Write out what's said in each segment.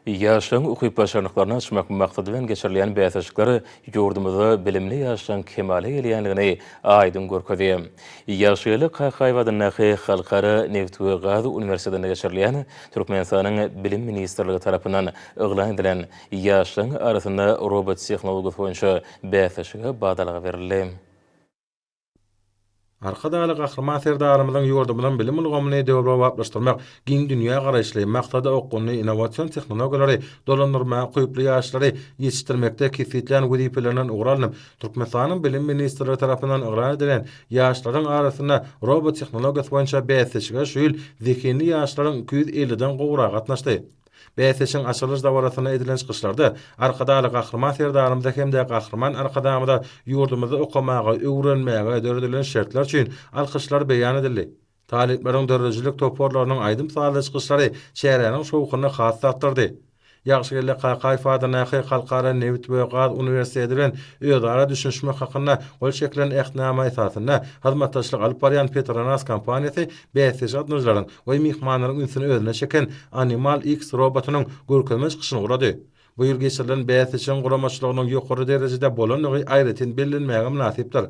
Yaşayan okuyup başarılıklarını açmak maksadıdan geçirilen bäsişikleri ýurdumyzda bilimli yaşayan kemale gelýänligini aýdyn görkezýär. Ýaşaýly Qaýqaýwadyň Halkara Neft we Gaz Uniwersitetinde geçirilen Türkmenistanyň Bilim Ministrligi tarapyndan yglan edilen ýaşaryň arasynda robot tehnologiýasy boýunça bäsişige badalagy berildi. Arkadaly gahrman serdarymyzyň ýurdumynyň bilim ulgamyny döwrewaplaşdyrmak, giň dünýä garaşly maksady okuny innowasion tehnologiýalary dolandyrmak, goýuply ýaşlary ýetişdirmekde kesitlen wezipelerinden ugralanyp, Türkmenistanyň Bilim Ministrligi tarapyndan ygran edilen ýaşlaryň arasynda robot tehnologiýasy boýunça bäsişige şu ýyl zekinli ýaşlaryň 250-den gowra gatnaşdy. Bäsişiň açylış dawrasyna edilen çykyşlarda arkadaly gahrman serdarymyzda hemde gahrman arkadamyda ýurdumyzda okamaga, öwrenmäge döredilen şertler üçin alkyşlar beýan edildi. Talypleriň döredijilik toporlarynyň aýdym saly çykyşlary şäheriniň şowkuny has satdyrdy. Ýagşyly Qaýqaýwadyň Halkara Neft we Gaz Uniwersitetiniň öýdara düşünşme hakynda gol çekilen ähnäme esasynda hyzmatdaşlyk alyp barýan Petronas kompaniýasy bäsiş adamlaryň we mihmanlaryň ünsüni özüne çeken Animal X robotunyň görkezme çykyşyny urady. Bu ýyl geçirilen bäsişiň guramaçylygynyň ýokary derejede bolanyny aýratyn bellenmäge münasipdir.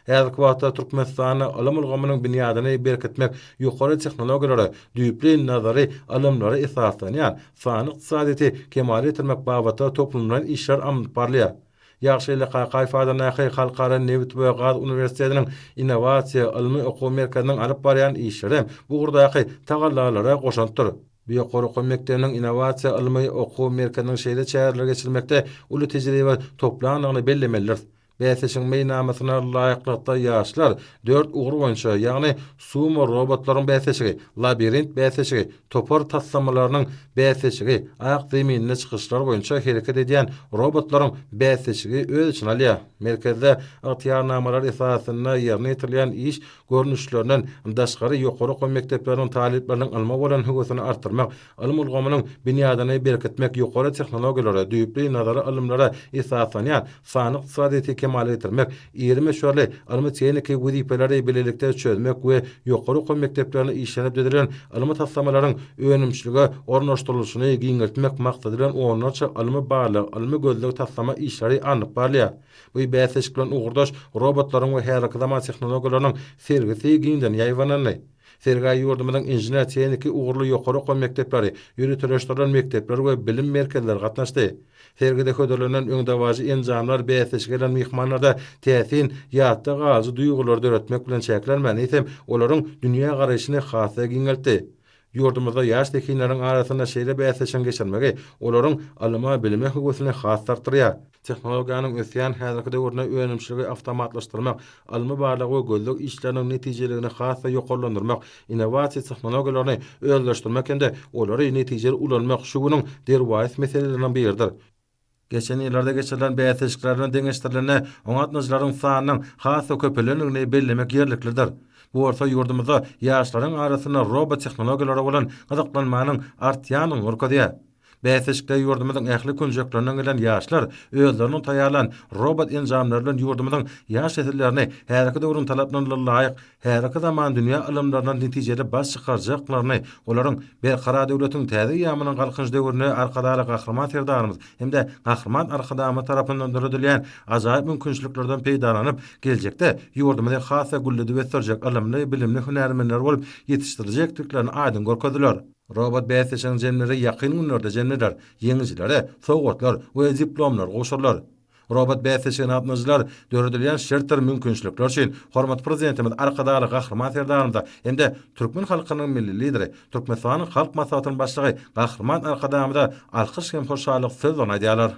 Häzirki wagtda Türkmenistany alam ulgamynyň binýadyny berkitmek ýokary tehnologiýalary, düýpli nazary alymlary esaslanýan sany ykdysadyty kemal etdirmek babata toplumlaryň işler alyp barlýar. Ýagşyly Qaýqaýwadyň Halkara Neft we Gaz Uniwersitetiniň innovasiýa ilmi okuw merkezinden alyp barýan işleri bu gurdaky tagallara goşandyr. Ýokary okuw mekdebiniň innovasiýa ilmi okuw merkeziniň şeýle çäherler geçirmekde uly tejribe toplanyny bellemelidir. Bäsişiň meýnamasyna laýyklykda ýaşlar 4 ugru boýunça, ýagny sumo robotlaryň bäsişigi, labirint bäsişigi, topar taslamalarynyň bäsişigi, aýak zeminine çykyşlar boýunça hereket edýän robotlaryň bäsişigi öz içine alýar. Merkezde ygtyýarnamalar esasynda ýerine ýetirilen iş görnüşlerinden daşgary ýokary okuw mekdepleriniň talyplarynın alma bolan höwesini artdyrmak, ilim ulgamynyň binýadyny berkitmek, ýokary tehnologiýalary, düýpli nazary ilmlere esaslanýan sany ykdysadyty kemal etdirmek, ýerime şöyle ilmi tehnika wezipeleri bilelikde çözmek we ýokary okuw mekdeplerine işlenip edilen ilmi taslamalaryň önümçiligi ornaşdyrylyşyny giňertmek maksadylan onlarça ilmi baly, ilmi gözlük taslama işleri anyp barlýar. Bu bäsişik bilen ugurdaş robotlaryň we häzirki zaman tehnologiýalarynyň sergisi giňden ýaýwanany. Sergay ýurdumynyň injener tehnika ugurly ýokary okuw mekdepleri, ýürütüleşdirilen mektepler we bilim merkezleri gatnaşdy. Sergide hödürlenen öňdewaji enjamlar bäsişik gelen mihmanlarda täsin ýatda gazy duýgulary döretmek bilen çäklenmän etsem, olaryň dünýä garaşyny hasa giňeltdi. Ýurdumyzda ýaş tekinleriň arasynda şeýle bäsişiň geçirmegi olaryň alyma bilime höwesini has tartyrýar. Tehnologiýanyň ösýän häzirki döwründe öňümçiligi awtomatlaşdyrmak, alymy barlygy we gözlük işleriniň netijeligini hasa ýokarlandyrmak, innovasiýa tehnologiýalaryny özleşdirmek hemde olary netijeli ulanmak şugynyň derwäs meselelerinden biridir. Geçen ýyllarda geçirilen bäsişiklerden deňeşdirilene oňatmyjlaryň sanynyň hasa köpelenigini bellemek ýerliklidir. Bu orta ýurdumyzda ýaşlaryň arasynda robot tehnologiýalary bolan gyzyklanmanyň artýanyny görkezýär. Bäsişikde ýurdumyzyň ähli künjeklerinden gelen ýaşlar özleriniň taýýarlan robot enjamlary bilen ýurdumyzyň ýaş nesillerine häzirki döwrüň talaplaryna laýyk häzirki zaman dünýä ilmlerinden netijeli baş çykarjaklaryny, olaryň berkara döwletiň täze ýamynyň galkynç döwrüne arkadaly gahrman serdarymyz hemde gahrman arkadamy tarapyndan döredilen ajaýyp mümkinçiliklerden peýdalanyp geljekde ýurdumyza hasa gulledy we sörjek ilmli, bilimli hünärmenler bolup ýetişdirjekdirlerini aýdyn görkezdiler. Robot bäsişiň jemleri ýakyn günlerde jemler, ýeňijilere sowgatlar we diplomlar goşurlar. Robot bäsişiň atmyjlar döredilen şertler mümkinçilikler üçin hormat prezidentimiz arkadaly gahrman serdarymyza hemde türkmen halkynyň milli lideri, Türkmenistanyň halk maslahatynyň başlygy gahrman arkadamyda alkyş hem hoşallyk söz aýdýarlar.